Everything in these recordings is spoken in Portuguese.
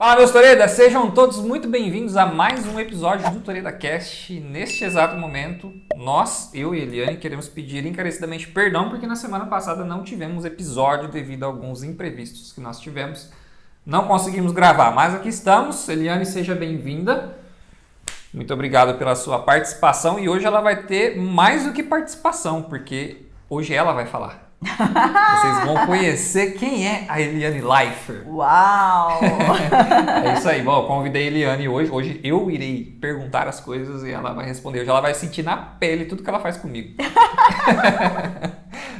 Fala, meus Toredas! Sejam todos muito bem-vindos a mais um episódio do Toreda Cast. Neste exato momento, eu e Eliane, queremos pedir encarecidamente perdão porque na semana passada não tivemos episódio devido a alguns imprevistos que nós tivemos. Não conseguimos gravar, mas aqui estamos. Eliane, seja bem-vinda. Muito obrigado pela sua participação e hoje ela vai ter mais do que participação, porque hoje ela vai falar. Vocês vão conhecer quem é a Eliane Leifer. Uau! É isso aí. Bom, eu convidei a Eliane hoje. Hoje eu irei perguntar as coisas e ela vai responder. Hoje ela vai sentir na pele tudo que ela faz comigo.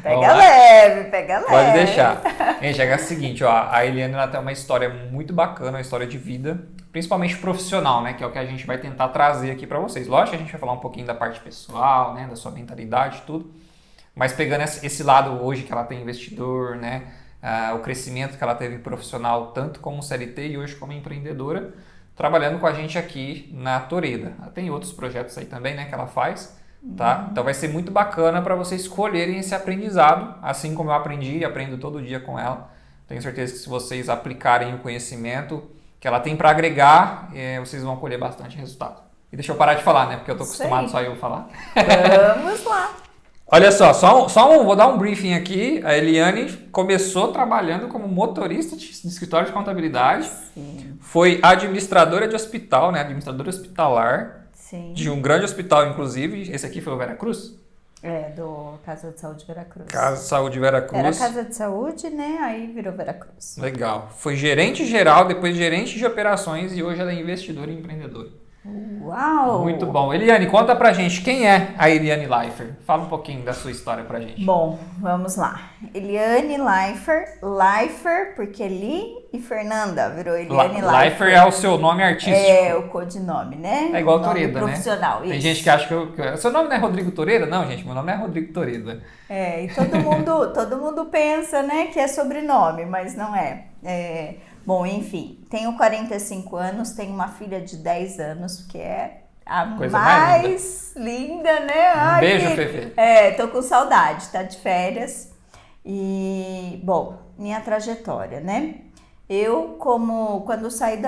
Pega leve, pega leve. Pode deixar. Gente, é o seguinte, ó, a Eliane ela tem uma história muito bacana, uma história de vida, principalmente profissional, né? Que é o que a gente vai tentar trazer aqui pra vocês. Lógico que a gente vai falar um pouquinho da parte pessoal, né? Da sua mentalidade, tudo. Mas pegando esse lado hoje que ela tem investidor, né? O crescimento que ela teve profissional, tanto como CLT e hoje como empreendedora, trabalhando com a gente aqui na Toreda. Ela tem outros projetos aí também, né? Que ela faz, tá? Então vai ser muito bacana para vocês escolherem esse aprendizado, assim como eu aprendi e aprendo todo dia com ela. Tenho certeza que se vocês aplicarem o conhecimento que ela tem para agregar, vocês vão colher bastante resultado. E deixa eu parar de falar, né? Porque eu tô acostumado só eu falar. Vamos lá. Olha só, vou dar um briefing aqui. A Eliane começou trabalhando como motorista de escritório de contabilidade. Sim. Foi administradora de hospital, né? Administradora hospitalar. Sim. De um grande hospital, inclusive. Esse aqui foi o Veracruz? Do Casa de Saúde Veracruz. Casa de Saúde Veracruz. Era Casa de Saúde, né? Aí virou Veracruz. Legal. Foi gerente geral, depois gerente de operações e hoje ela é investidora e empreendedora. Uau! Muito bom. Eliane, conta pra gente quem é a Eliane Leifer. Fala um pouquinho da sua história pra gente. Bom, vamos lá. Eliane Leifer, porque Li e Fernanda virou Eliane Leifer. Leifer é o seu nome artístico. É o codinome, né? É igual o Toreda, profissional, né? isso. Tem gente que acha que seu nome não é Rodrigo Toreda? Não, gente, meu nome é Rodrigo Toreda. E todo mundo pensa, né, que é sobrenome, mas não é. Bom, enfim, tenho 45 anos, tenho uma filha de 10 anos, que é a Coisa mais linda, né? Um beijo, Fefe. Tô com saudade, tá de férias. E, bom, minha trajetória, né? Eu, quando saí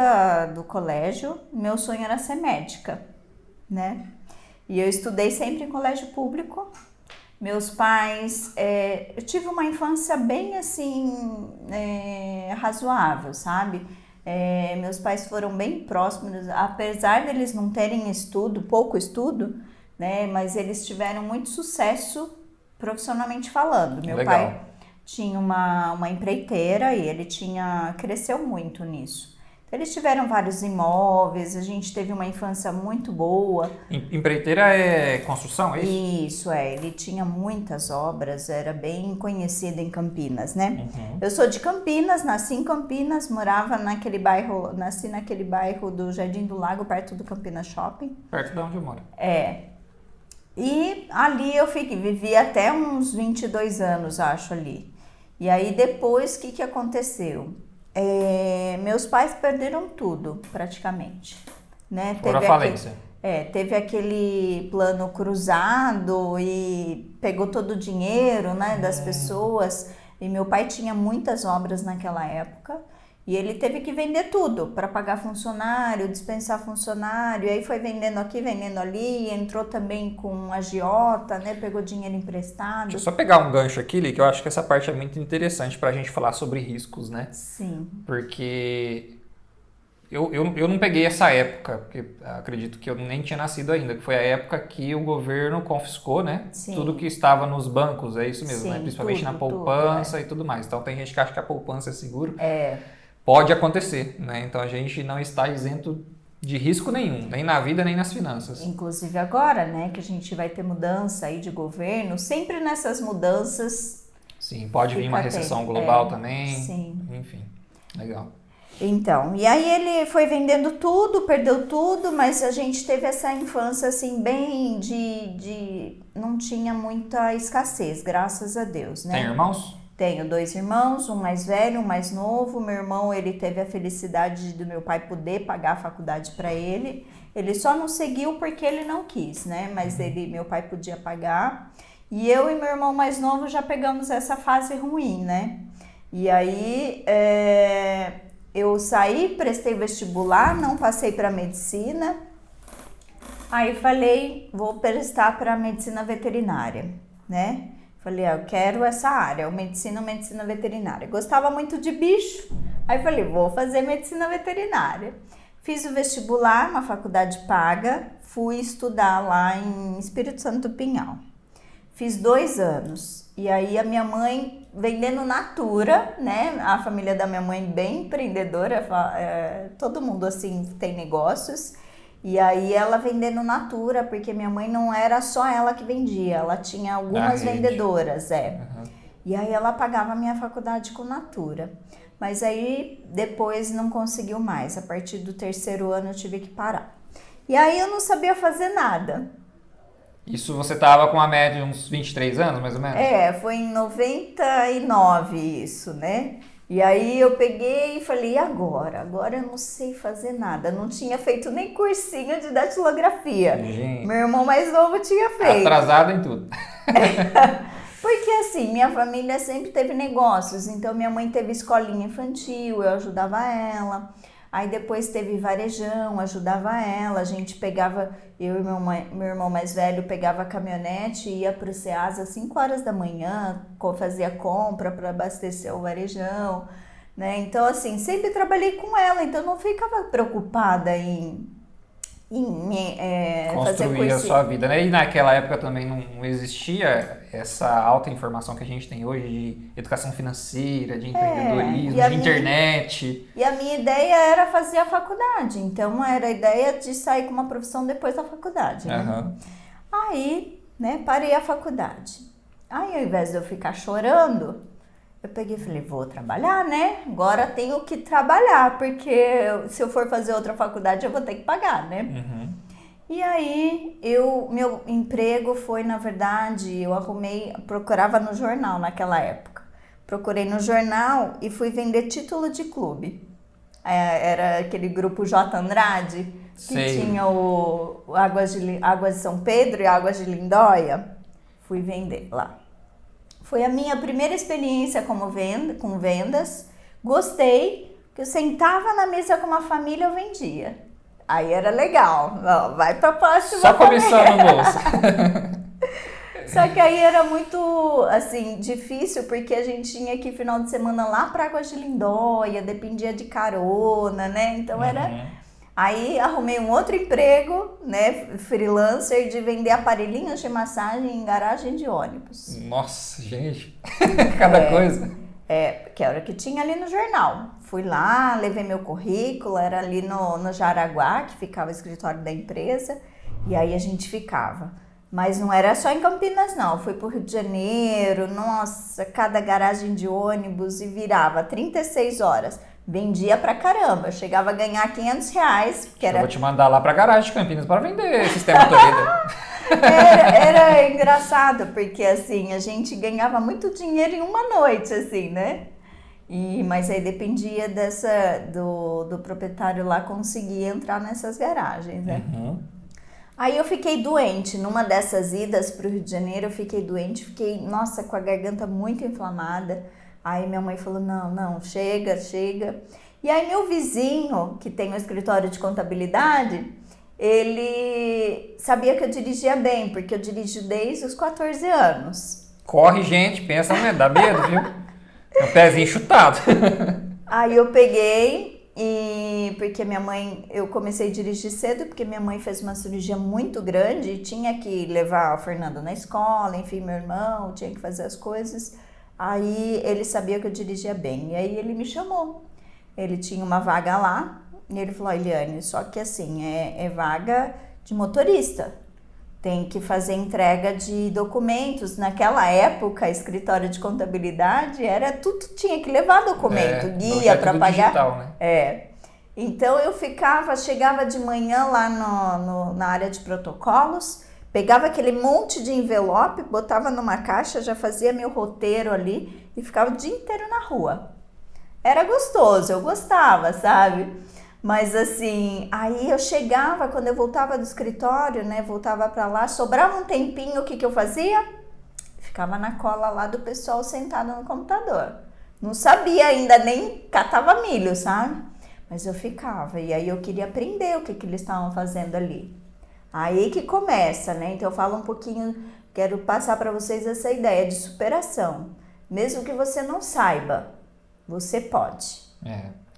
do colégio, meu sonho era ser médica, né? E eu estudei sempre em colégio público. Meus pais, eu tive uma infância bem assim, razoável, sabe? Meus pais foram bem próximos, apesar deles não terem pouco estudo, né? Mas eles tiveram muito sucesso profissionalmente falando. Meu Legal. pai tinha uma empreiteira e ele cresceu muito nisso. Eles tiveram vários imóveis, a gente teve uma infância muito boa. Empreiteira é construção, é isso? Isso, ele tinha muitas obras, era bem conhecido em Campinas, né? Uhum. Eu sou de Campinas, nasci em Campinas, nasci naquele bairro do Jardim do Lago, perto do Campinas Shopping. Perto de onde eu moro. E ali eu vivi até uns 22 anos, acho, ali. E aí depois, o que aconteceu? Meus pais perderam tudo, praticamente, né? Foram à falência. Teve aquele plano cruzado e pegou todo o dinheiro, né, das pessoas. E meu pai tinha muitas obras naquela época e ele teve que vender tudo para pagar funcionário, dispensar funcionário. E aí foi vendendo aqui, vendendo ali, entrou também com agiota, né, pegou dinheiro emprestado. Deixa eu só pegar um gancho aqui, Li, que eu acho que essa parte é muito interessante pra gente falar sobre riscos, né? Sim. Porque eu não peguei essa época, porque acredito que eu nem tinha nascido ainda, que foi a época que o governo confiscou, né? Sim. Tudo que estava nos bancos, é isso mesmo, Sim, né? Principalmente na tudo, poupança e tudo mais. Então tem gente que acha que a poupança é seguro. É. Pode acontecer, né? Então a gente não está isento de risco nenhum, nem na vida, nem nas finanças. Inclusive agora, né, que a gente vai ter mudança aí de governo, sempre nessas mudanças... Sim, pode vir uma recessão global também. Sim. Enfim, legal. Então, e aí ele foi vendendo tudo, perdeu tudo, mas a gente teve essa infância assim bem não tinha muita escassez, graças a Deus, né? Tem irmãos? Tenho 2 irmãos, um mais velho, um mais novo. Meu irmão, ele teve a felicidade do meu pai poder pagar a faculdade para ele. Ele só não seguiu porque ele não quis, né? Mas meu pai podia pagar. E eu e meu irmão mais novo já pegamos essa fase ruim, né? E aí eu saí, prestei vestibular, não passei para medicina. Aí falei, vou prestar para medicina veterinária, né? Falei, eu quero essa área, medicina veterinária. Gostava muito de bicho, aí falei, vou fazer medicina veterinária. Fiz o vestibular, uma faculdade paga, fui estudar lá em Espírito Santo do Pinhal. Fiz 2 anos, e aí a minha mãe vendendo Natura, né? A família da minha mãe bem empreendedora, todo mundo assim tem negócios. E aí ela vendendo Natura, porque minha mãe não era só ela que vendia, ela tinha algumas vendedoras, Uhum. E aí ela pagava a minha faculdade com Natura. Mas aí depois não conseguiu mais, a partir do 3º ano eu tive que parar. E aí eu não sabia fazer nada. Isso você tava com a média de uns 23 anos, mais ou menos? Foi em 99 isso, né? E aí eu peguei e falei, e agora? Agora eu não sei fazer nada. Não tinha feito nem cursinho de datilografia. Gente. Meu irmão mais novo tinha feito. Atrasado em tudo. Porque assim, minha família sempre teve negócios. Então minha mãe teve escolinha infantil, eu ajudava ela. Aí depois teve varejão, ajudava ela. A gente pegava, eu e meu irmão mais velho pegava a caminhonete e ia pro Ceasa às 5 horas da manhã, fazia compra para abastecer o varejão, né? Então assim, sempre trabalhei com ela, então não ficava preocupada em fazer construir curso. A sua vida, né? E naquela época também não existia essa alta informação que a gente tem hoje de educação financeira, de empreendedorismo, de internet. E a minha ideia era fazer a faculdade, então era a ideia de sair com uma profissão depois da faculdade, né? Uhum. Aí, né, parei a faculdade. Aí, ao invés de eu ficar chorando, eu peguei e falei, vou trabalhar, né? Agora tenho que trabalhar, porque se eu for fazer outra faculdade, eu vou ter que pagar, né? Uhum. E aí, meu emprego foi, na verdade, procurava no jornal naquela época. Procurei no jornal e fui vender título de clube. Era aquele grupo J. Andrade, que tinha o Águas de São Pedro e Águas de Lindóia. Fui vender lá. Foi a minha primeira experiência com vendas. Gostei, que eu sentava na mesa com uma família, eu vendia. Aí era legal. Vai pra próxima. Só começando no bolso. Só que aí era muito, assim, difícil, porque a gente tinha que ir final de semana lá pra Águas de Lindóia, dependia de carona, né? Então era... Aí arrumei um outro emprego, né, freelancer, de vender aparelhinhos de massagem em garagem de ônibus. Nossa, gente, cada coisa. Que era o que tinha ali no jornal. Fui lá, levei meu currículo, era ali no Jaraguá, que ficava o escritório da empresa, e aí a gente ficava. Mas não era só em Campinas, não. Fui pro Rio de Janeiro, nossa, cada garagem de ônibus, e virava 36 horas. Vendia pra caramba, eu chegava a ganhar R$500, que era... Eu vou te mandar lá pra garagem de Campinas para vender sistema Torida. Era engraçado, porque assim, a gente ganhava muito dinheiro em uma noite, assim, né? Mas aí dependia do proprietário lá conseguir entrar nessas garagens, né? Uhum. Aí eu fiquei doente, numa dessas idas pro Rio de Janeiro, eu fiquei doente, nossa, com a garganta muito inflamada. Aí minha mãe falou, não, chega. E aí meu vizinho, que tem um escritório de contabilidade, ele sabia que eu dirigia bem, porque eu dirijo desde os 14 anos. Corre, gente, pensa, né? Dá medo, viu? É um pezinho chutado. Aí eu peguei, porque eu comecei a dirigir cedo, porque minha mãe fez uma cirurgia muito grande e tinha que levar o Fernando na escola, enfim, meu irmão, tinha que fazer as coisas. Aí ele sabia que eu dirigia bem, e aí ele me chamou. Ele tinha uma vaga lá, e ele falou, Eliane, só que assim, é vaga de motorista. Tem que fazer entrega de documentos. Naquela época, escritório de contabilidade, tudo tinha que levar documento, guia para pagar. Digital, né? Então eu chegava de manhã lá na área de protocolos, pegava aquele monte de envelope, botava numa caixa, já fazia meu roteiro ali e ficava o dia inteiro na rua. Era gostoso, eu gostava, sabe? Mas assim, aí eu chegava, quando eu voltava do escritório, né, voltava pra lá, sobrava um tempinho, o que eu fazia? Ficava na cola lá do pessoal sentado no computador. Não sabia ainda, nem catava milho, sabe? Mas eu ficava, e aí eu queria aprender o que eles estavam fazendo ali. Aí que começa, né? Então eu falo um pouquinho, quero passar para vocês essa ideia de superação. Mesmo que você não saiba, você pode.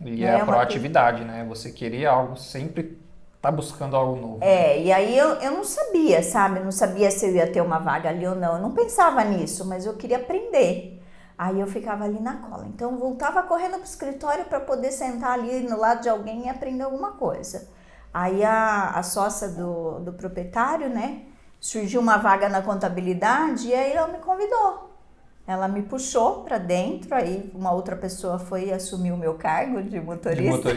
E é a proatividade, né? Você queria algo, sempre tá buscando algo novo. E aí eu não sabia, sabe? Não sabia se eu ia ter uma vaga ali ou não. Eu não pensava nisso, mas eu queria aprender. Aí eu ficava ali na cola. Então eu voltava correndo pro escritório para poder sentar ali no lado de alguém e aprender alguma coisa. Aí a sócia do proprietário, né? Surgiu uma vaga na contabilidade e aí ela me convidou. Ela me puxou para dentro, aí uma outra pessoa foi assumir o meu cargo de motorista.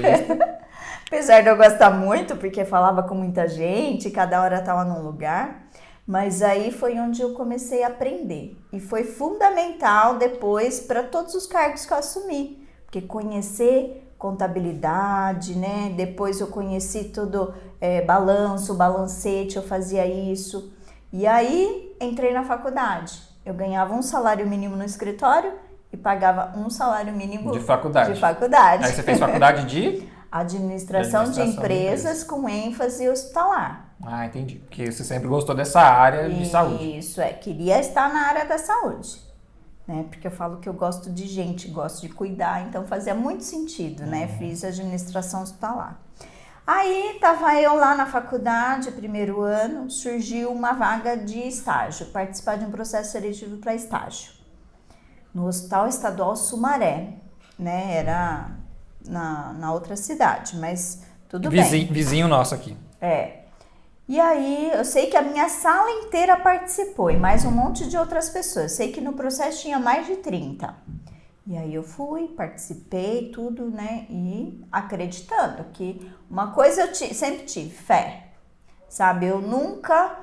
Apesar de eu gostar muito, porque falava com muita gente, cada hora estava num lugar. Mas aí foi onde eu comecei a aprender. E foi fundamental depois para todos os cargos que eu assumi. Porque conhecer contabilidade, né? Depois eu conheci tudo, balanço, balancete, eu fazia isso. E aí entrei na faculdade. Eu ganhava um salário mínimo no escritório e pagava um salário mínimo de faculdade. Aí você fez faculdade de? Administração de empresas com ênfase hospitalar. Ah, entendi. Porque você sempre gostou dessa área de saúde. Isso, queria estar na área da saúde. Né? Porque eu falo que eu gosto de gente, gosto de cuidar, então fazia muito sentido, né? Fiz administração hospitalar. Aí tava eu lá na faculdade, primeiro ano, surgiu uma vaga de estágio, participar de um processo seletivo para estágio. No Hospital Estadual Sumaré, né? Era na outra cidade, mas tudo bem. Vizinho nosso aqui. E aí, eu sei que a minha sala inteira participou e mais um monte de outras pessoas. Sei que no processo tinha mais de 30. E aí eu fui, participei, tudo, né? E acreditando que uma coisa eu sempre tive, fé. Sabe, eu nunca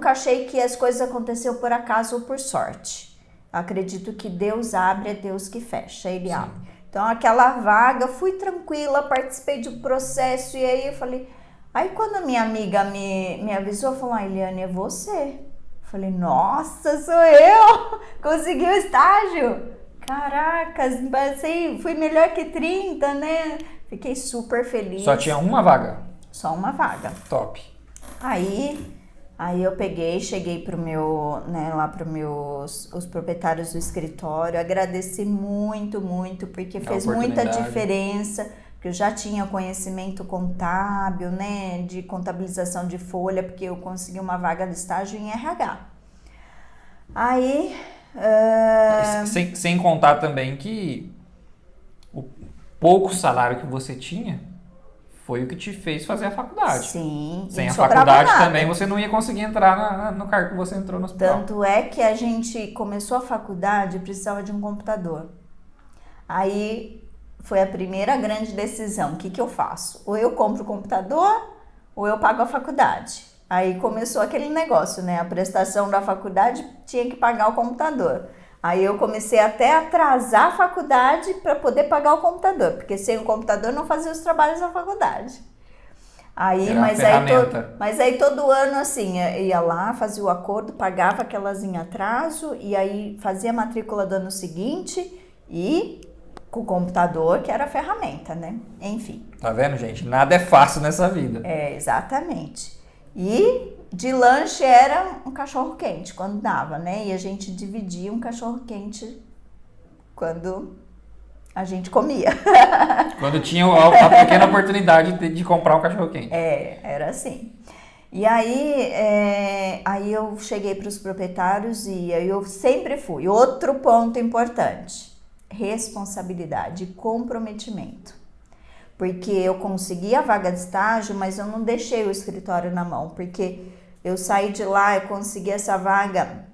achei que as coisas aconteceram por acaso ou por sorte. Acredito que Deus abre, é Deus que fecha, Ele abre. Então aquela vaga, fui tranquila, participei de um processo e aí eu falei... Aí quando a minha amiga me avisou, falou, Eliane, é você. Falei, nossa, sou eu! Consegui o estágio! Caracas, fui melhor que 30, né? Fiquei super feliz. Só tinha uma vaga? Só uma vaga. Top. Aí eu cheguei pro meu, né, lá para os proprietários do escritório, agradeci muito, muito, porque fez muita diferença. Porque eu já tinha conhecimento contábil, né, de contabilização de folha, porque eu consegui uma vaga de estágio em RH. Aí... Sem contar também que o pouco salário que você tinha foi o que te fez fazer a faculdade. Sim. Sem a faculdade também você não ia conseguir entrar no cargo que você entrou no hospital. Tanto é que a gente começou a faculdade e precisava de um computador. Aí... Foi a primeira grande decisão. O que eu faço? Ou eu compro o computador ou eu pago a faculdade. Aí começou aquele negócio, né? A prestação da faculdade tinha que pagar o computador. Aí eu comecei até a atrasar a faculdade para poder pagar o computador, porque sem o computador não fazia os trabalhos da faculdade. Aí, mas aí todo ano assim, ia lá, fazia o acordo, pagava aquelas em atraso e aí fazia a matrícula do ano seguinte e... com o computador, que era a ferramenta, né? Enfim. Tá vendo, gente? Nada é fácil nessa vida. Exatamente. E de lanche era um cachorro-quente, quando dava, né? E a gente dividia um cachorro-quente quando a gente comia. Quando tinha a pequena oportunidade de comprar um cachorro-quente. Era assim. E aí eu cheguei para os proprietários e aí eu sempre fui. Outro ponto importante. Responsabilidade e comprometimento. Porque eu consegui a vaga de estágio, mas eu não deixei o escritório na mão, porque eu saí de lá e consegui essa vaga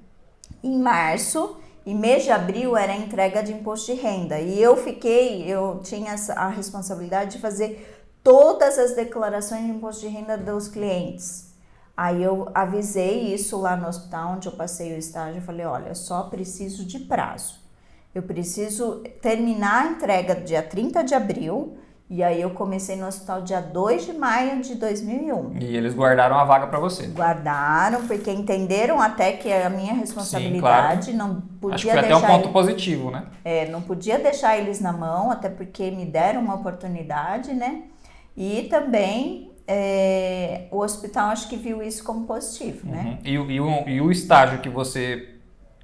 em março e mês de abril era a entrega de imposto de renda. E eu tinha a responsabilidade de fazer todas as declarações de imposto de renda dos clientes. Aí eu avisei isso lá no hospital onde eu passei o estágio, eu falei, olha, só preciso de prazo. Eu preciso terminar a entrega dia 30 de abril E aí eu comecei no hospital dia 2 de maio de 2001. E eles guardaram a vaga para você. Guardaram, porque entenderam até que a minha responsabilidade. Sim, claro. Não podia Acho que foi deixar até um ponto positivo, né? não podia deixar eles na mão, até porque me deram uma oportunidade, né? E também o hospital acho que viu isso como positivo, né? E o estágio que você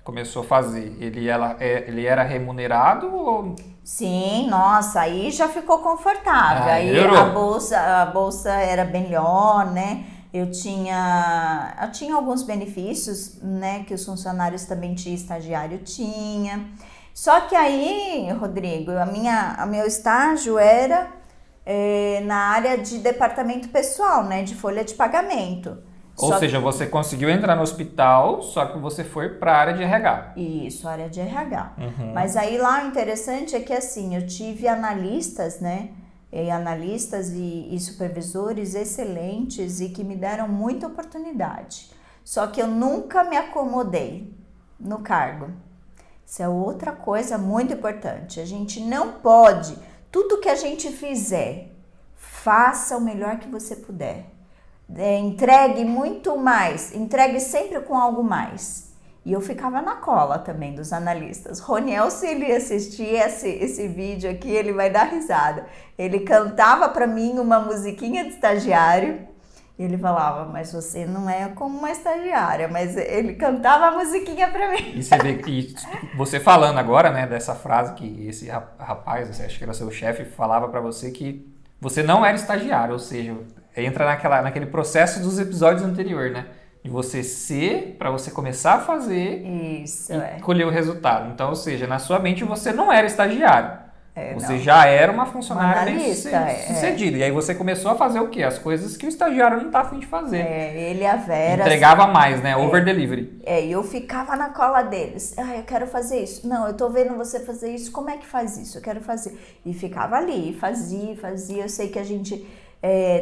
começou a fazer, ele era remunerado ou... Sim, nossa, aí já ficou confortável. Aí melhorou. a bolsa era melhor, né? Eu tinha alguns benefícios, né? Que os funcionários também tinham, estagiário tinha. Só que aí, Rodrigo, meu estágio era na área de departamento pessoal, né? De folha de pagamento. Ou seja, você conseguiu entrar no hospital, só que você foi para a área de RH. Isso, área de RH. Mas aí lá o interessante é que assim, eu tive analistas, né? Analistas e supervisores excelentes e que me deram muita oportunidade. Só que eu nunca me acomodei no cargo. Isso é outra coisa muito importante. A gente não pode, tudo que a gente fizer, faça o melhor que você puder. Entregue muito mais, entregue sempre com algo mais. E eu ficava na cola também dos analistas. Roniel, se ele assistir esse vídeo aqui, ele vai dar risada. Ele cantava para mim uma musiquinha de estagiário. E ele falava, mas você não é como uma estagiária. Mas ele cantava a musiquinha para mim. E você falando agora, né, dessa frase que esse rapaz, acho que era seu chefe, falava para você que você não era estagiário, ou seja... Entra naquele processo dos episódios anteriores, né? De você ser, para você começar a fazer e colher o resultado. Então, ou seja, na sua mente você não era estagiário. Você já era uma funcionária bem-sucedida. E aí você começou a fazer o quê? As coisas que o estagiário não tá afim de fazer. Ele e a Vera... Entregava mais, né? Over delivery. E eu ficava na cola deles. Eu quero fazer isso. Não, eu tô vendo você fazer isso. Como é que faz isso? Eu quero fazer. E ficava ali, fazia. Eu sei que a gente...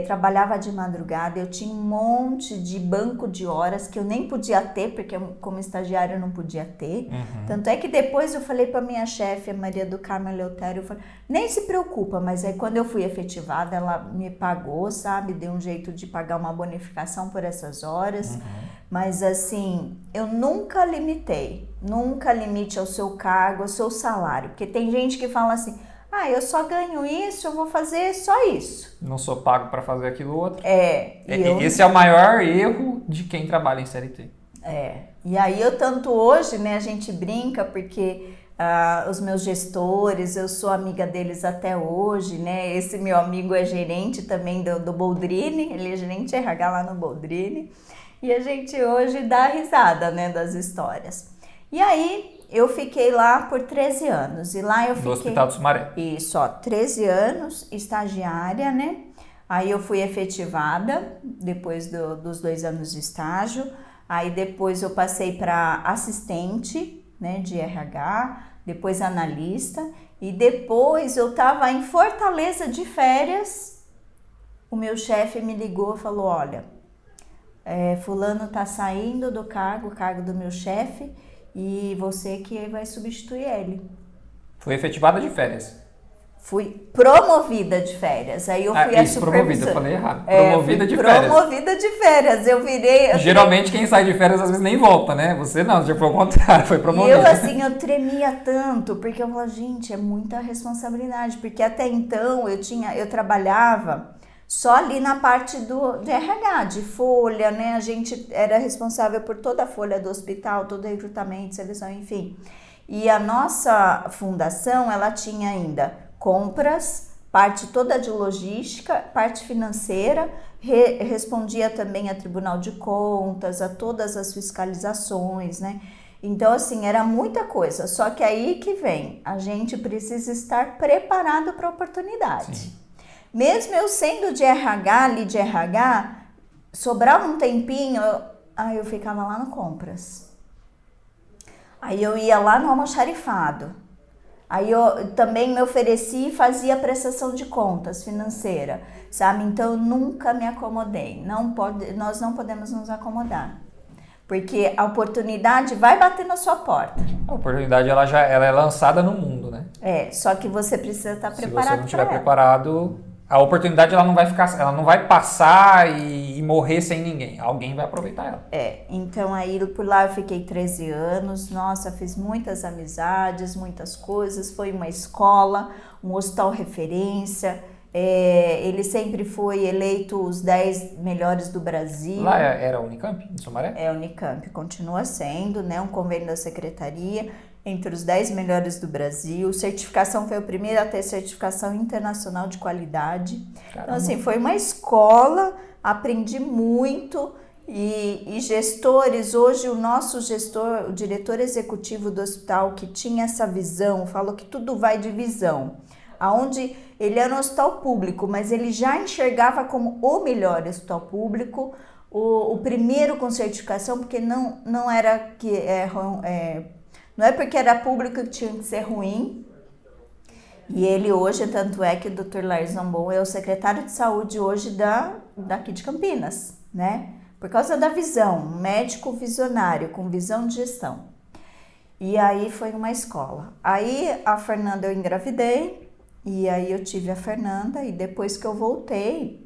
trabalhava de madrugada, eu tinha um monte de banco de horas que eu nem podia ter, porque como estagiário eu não podia ter. Tanto é que depois eu falei para minha chefe, a Maria do Carmo Eleutério, eu falei, nem se preocupa, mas aí quando eu fui efetivada, ela me pagou, sabe? Deu um jeito de pagar uma bonificação por essas horas. Mas assim, eu nunca limite ao seu cargo, ao seu salário, porque tem gente que fala assim, eu só ganho isso, eu vou fazer só isso. Não sou pago para fazer aquilo outro. Esse é o maior erro de quem trabalha em CLT. E aí eu tanto hoje, né, a gente brinca porque os meus gestores, eu sou amiga deles até hoje, né? Esse meu amigo é gerente também do Boldrini, ele é gerente RH lá no Boldrini. E a gente hoje dá risada, né, das histórias. E aí... eu fiquei lá por 13 anos. E lá eu fiquei... No Hospital do Sumaré. Isso, 13 anos, estagiária, né? Aí eu fui efetivada, depois dos 2 anos de estágio. Aí depois eu passei para assistente, né, de RH, depois analista. E depois eu estava em Fortaleza de férias. O meu chefe me ligou e falou, olha, fulano está saindo do cargo, o cargo do meu chefe, e você que vai substituir ele. Foi efetivada de férias? Fui promovida de férias. Aí eu fui a supervisora. Promovida, eu falei errado. Promovida de férias. Promovida de férias. Eu virei... Geralmente quem sai de férias às vezes nem volta, né? Você não, já foi o contrário, foi promovida. E eu tremia tanto, porque eu falava, gente, é muita responsabilidade. Porque até então eu trabalhava só ali na parte de RH, de folha, né? A gente era responsável por toda a folha do hospital, todo recrutamento, seleção, enfim. E a nossa fundação, ela tinha ainda compras, parte toda de logística, parte financeira, respondia também a Tribunal de Contas, a todas as fiscalizações, né? Então, assim, era muita coisa. Só que aí que vem, a gente precisa estar preparado para a oportunidade. Sim. Mesmo eu sendo de RH, ali de RH, sobrava um tempinho, eu ficava lá no compras. Aí eu ia lá no almoxarifado. Aí eu também me ofereci e fazia prestação de contas financeira, sabe? Então eu nunca me acomodei. Nós não podemos nos acomodar. Porque a oportunidade vai bater na sua porta. A oportunidade ela é lançada no mundo, né? Só que você precisa estar Se preparado você não estiver para ela. preparado, a oportunidade ela não vai ficar, ela não vai passar e morrer sem ninguém. Alguém vai aproveitar ela. Então aí por lá eu fiquei 13 anos, nossa, fiz muitas amizades, muitas coisas, foi uma escola, um hospital referência, ele sempre foi eleito os 10 melhores do Brasil. Lá era a Unicamp, em Sumaré? É, a Unicamp continua sendo, né, um convênio da secretaria, entre os 10 melhores do Brasil. Certificação, foi o primeiro a ter certificação internacional de qualidade. Caramba. Então, assim, foi uma escola, aprendi muito. E gestores, hoje o nosso gestor, o diretor executivo do hospital, que tinha essa visão, falou que tudo vai de visão. Aonde ele era um hospital público, mas ele já enxergava como o melhor hospital público, o primeiro com certificação, porque não era que não é porque era público que tinha que ser ruim. E ele hoje, tanto é que o Dr. Lars Zambon é o secretário de saúde hoje daqui de Campinas, né? Por causa da visão, um médico visionário, com visão de gestão. E aí foi uma escola. Aí a Fernanda eu engravidei, e aí eu tive a Fernanda, e depois que eu voltei,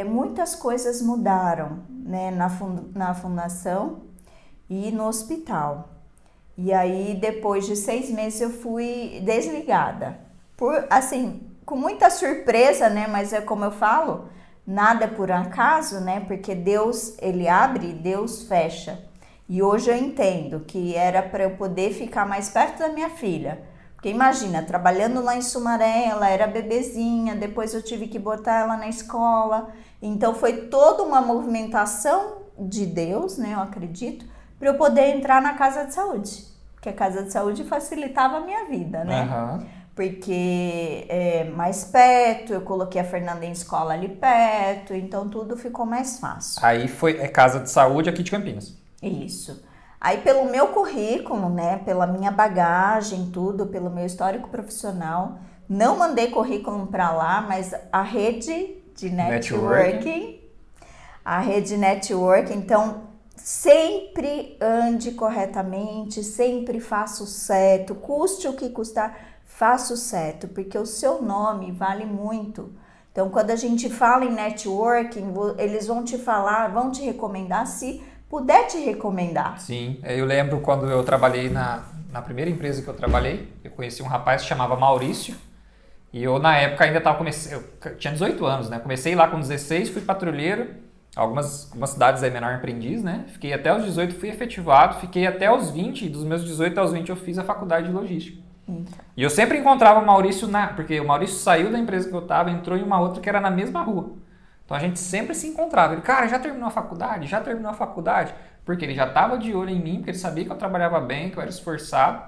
muitas coisas mudaram, né? Na fundação e no hospital. E aí, depois de 6 meses, eu fui desligada. Com muita surpresa, né? Mas é como eu falo, nada é por acaso, né? Porque Deus, ele abre e Deus fecha. E hoje eu entendo que era para eu poder ficar mais perto da minha filha. Porque imagina, trabalhando lá em Sumaré, ela era bebezinha, depois eu tive que botar ela na escola. Então, foi toda uma movimentação de Deus, né? Eu acredito, para eu poder entrar na casa de saúde. Porque a casa de saúde facilitava a minha vida, né? Uhum. Porque mais perto, eu coloquei a Fernanda em escola ali perto, então tudo ficou mais fácil. Aí foi casa de saúde aqui de Campinas. Isso. Aí pelo meu currículo, né, pela minha bagagem, tudo, pelo meu histórico profissional, não mandei currículo para lá, mas a rede de networking, então sempre ande corretamente, sempre faça o certo, custe o que custar, faça o certo, porque o seu nome vale muito. Então, quando a gente fala em networking, eles vão te falar, vão te recomendar, se puder te recomendar. Sim, eu lembro quando eu trabalhei na primeira empresa que eu trabalhei, eu conheci um rapaz que chamava Maurício, e eu na época ainda eu tinha 18 anos, né? Comecei lá com 16, fui patrulheiro, algumas cidades aí menor aprendiz, né? Fiquei até os 18, fui efetivado, fiquei até os 20, e dos meus 18 aos 20 eu fiz a faculdade de logística. E eu sempre encontrava o Maurício porque o Maurício saiu da empresa que eu estava, entrou em uma outra que era na mesma rua. Então a gente sempre se encontrava. Ele, cara, já terminou a faculdade? Já terminou a faculdade? Porque ele já estava de olho em mim, porque ele sabia que eu trabalhava bem, que eu era esforçado.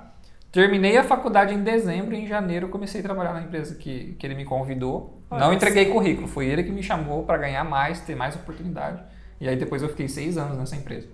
Terminei a faculdade em dezembro e em janeiro eu comecei a trabalhar na empresa que ele me convidou. Não entreguei currículo, foi ele que me chamou para ganhar mais, ter mais oportunidade. E aí depois eu fiquei 6 anos nessa empresa.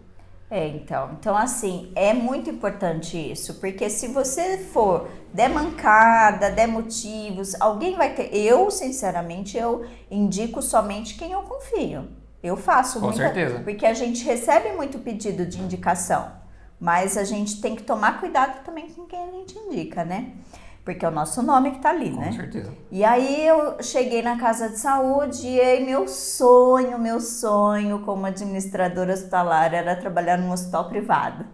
Então assim, é muito importante isso, porque se você for der mancada, der motivos, alguém vai ter. Eu, sinceramente, eu indico somente quem eu confio. Eu faço Com certeza. Porque a gente recebe muito pedido de indicação, mas a gente tem que tomar cuidado também com quem a gente indica, né? Porque é o nosso nome que tá ali, né? Com certeza. E aí eu cheguei na casa de saúde e aí meu sonho como administradora hospitalar era trabalhar num hospital privado,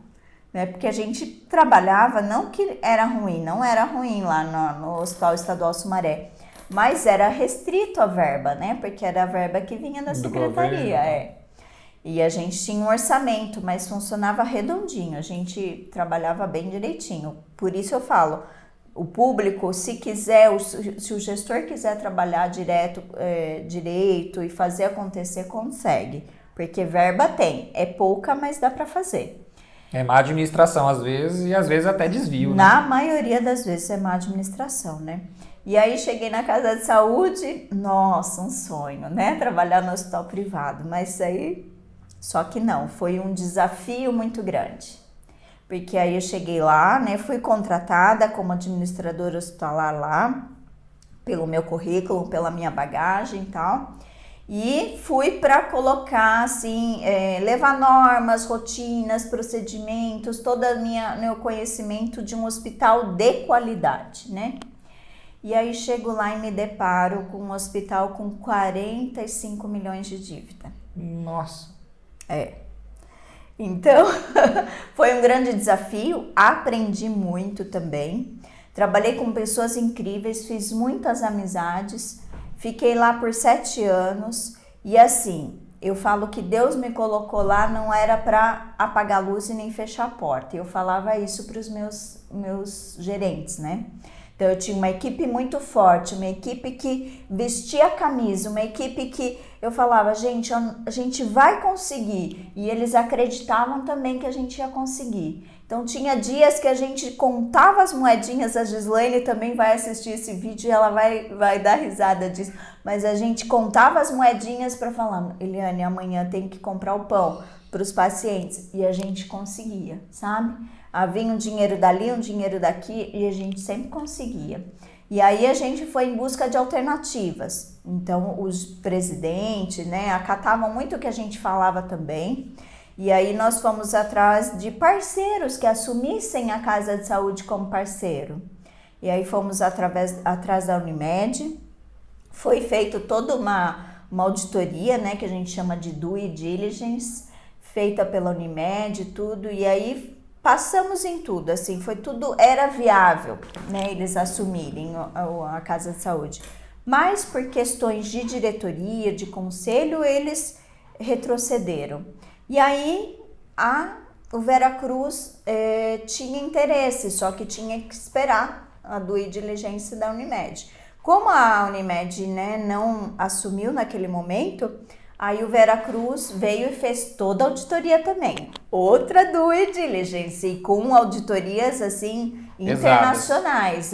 né? Porque a gente trabalhava, não que era ruim, não era ruim lá no Hospital Estadual Sumaré, mas era restrito a verba, né? Porque era a verba que vinha da secretaria, E a gente tinha um orçamento, mas funcionava redondinho, a gente trabalhava bem direitinho. Por isso eu falo, o público, se o gestor quiser trabalhar direito e fazer acontecer, consegue. Porque verba tem, é pouca, mas dá para fazer. É má administração às vezes e às vezes até desvio, Na maioria das vezes é má administração, né? E aí cheguei na casa de saúde, nossa, um sonho, né? Trabalhar no hospital privado, mas aí, só que não, foi um desafio muito grande. Porque aí eu cheguei lá, né, fui contratada como administradora hospitalar lá, pelo meu currículo, pela minha bagagem e tal. E fui para colocar, assim, levar normas, rotinas, procedimentos, todo meu conhecimento de um hospital de qualidade, né? E aí chego lá e me deparo com um hospital com 45 milhões de dívida. Nossa. Então, foi um grande desafio, aprendi muito também. Trabalhei com pessoas incríveis, fiz muitas amizades, fiquei lá por 7 anos e assim, eu falo que Deus me colocou lá não era para apagar a luz e nem fechar a porta. Eu falava isso para os meus gerentes, né? Então eu tinha uma equipe muito forte, uma equipe que vestia a camisa, uma equipe que eu falava, gente, a gente vai conseguir. E eles acreditavam também que a gente ia conseguir. Então tinha dias que a gente contava as moedinhas, a Gislaine também vai assistir esse vídeo e ela vai dar risada disso. Mas a gente contava as moedinhas para falar, Eliane, amanhã tem que comprar o pão para os pacientes. E a gente conseguia, sabe? Havia um dinheiro dali, um dinheiro daqui e a gente sempre conseguia. E aí a gente foi em busca de alternativas. Então os presidentes, né, acatavam muito o que a gente falava também. E aí nós fomos atrás de parceiros que assumissem a Casa de Saúde como parceiro. E aí fomos atrás da Unimed. Foi feito toda uma auditoria, né, que a gente chama de due diligence, feita pela Unimed, tudo. E aí passamos em tudo, assim, foi tudo, era viável, né, eles assumirem a Casa de Saúde. Mas por questões de diretoria, de conselho, eles retrocederam. E aí o Veracruz tinha interesse, só que tinha que esperar a due diligence da Unimed. Como a Unimed, né, não assumiu naquele momento, aí o Veracruz veio e fez toda a auditoria também. Outra due diligence, e com auditorias assim internacionais,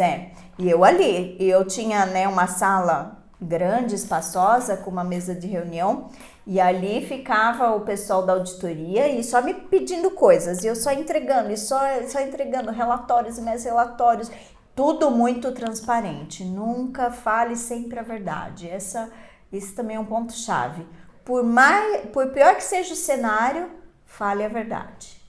E eu tinha, né, uma sala grande, espaçosa, com uma mesa de reunião, e ali ficava o pessoal da auditoria e só me pedindo coisas, e eu só entregando, e só entregando relatórios e mais relatórios, tudo muito transparente. Nunca fale sempre a verdade. Esse também é um ponto-chave. Por pior que seja o cenário, fale a verdade,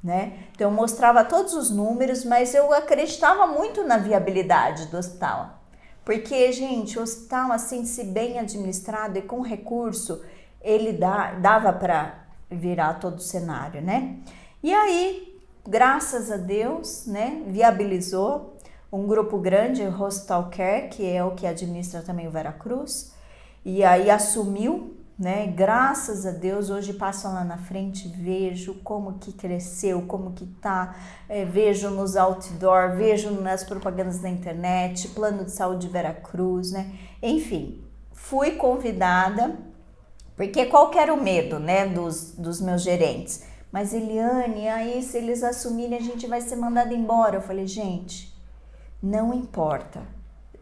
né? Então eu mostrava todos os números, mas eu acreditava muito na viabilidade do hospital. Porque, gente, o hospital, assim, se bem administrado e com recurso, ele dava para virar todo o cenário, né? E aí, graças a Deus, né, viabilizou um grupo grande, o Hospital Care, que é o que administra também o Veracruz, e aí assumiu, né? Graças a Deus, hoje passo lá na frente, vejo como que cresceu, como que tá, vejo nos outdoor, vejo nas propagandas da internet, plano de saúde de Veracruz, né? Enfim, fui convidada, porque qual que era o medo, né, dos meus gerentes? Mas Eliane, aí se eles assumirem a gente vai ser mandado embora. Eu falei, gente, não importa.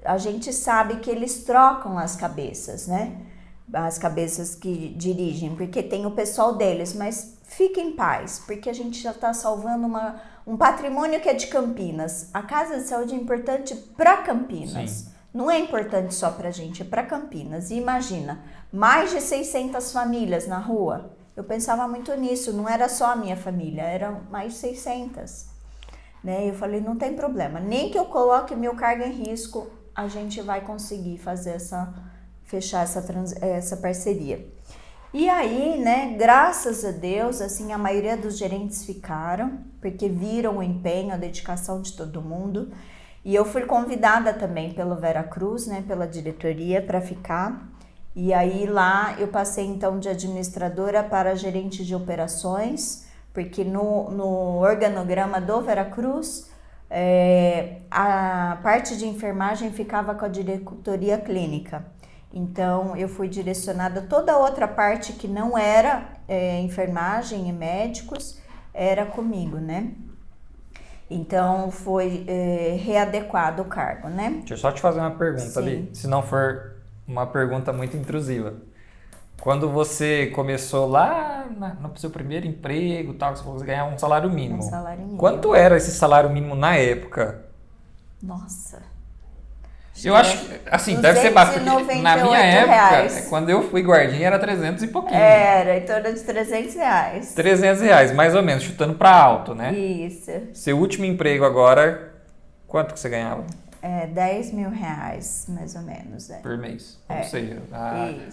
A gente sabe que eles trocam as cabeças, né? As cabeças que dirigem, porque tem o pessoal deles, mas fique em paz, porque a gente já está salvando um patrimônio que é de Campinas. A Casa de Saúde é importante para Campinas. Sim. Não é importante só para a gente, é para Campinas. E imagina, mais de 600 famílias na rua. Eu pensava muito nisso, não era só a minha família, eram mais de 600. Né? Eu falei, não tem problema, nem que eu coloque meu cargo em risco, a gente vai conseguir fechar essa parceria. E aí, né, graças a Deus, assim, a maioria dos gerentes ficaram, porque viram o empenho, a dedicação de todo mundo. E eu fui convidada também pelo Veracruz, né, pela diretoria, para ficar. E aí lá eu passei então de administradora para gerente de operações, porque no organograma do Veracruz, a parte de enfermagem ficava com a diretoria clínica. Então eu fui direcionada, toda a outra parte que não era enfermagem e médicos, era comigo, né? Então foi readequado o cargo, né? Deixa eu só te fazer uma pergunta. Sim. Ali, se não for uma pergunta muito intrusiva. Quando você começou lá no seu primeiro emprego, tal, você falou que ganhar um salário mínimo. Um salário mínimo. Quanto era esse salário mínimo na época? Nossa, Eu acho que, assim, deve ser barato, porque na minha época, reais. quando eu fui guardinha, era 300 e pouquinho. Era, em torno de 300 reais. 300 reais, mais ou menos, chutando pra alto, né? Isso. Seu último emprego agora, quanto que você ganhava? 10 mil reais, mais ou menos. Por mês. Ou Isso. seja,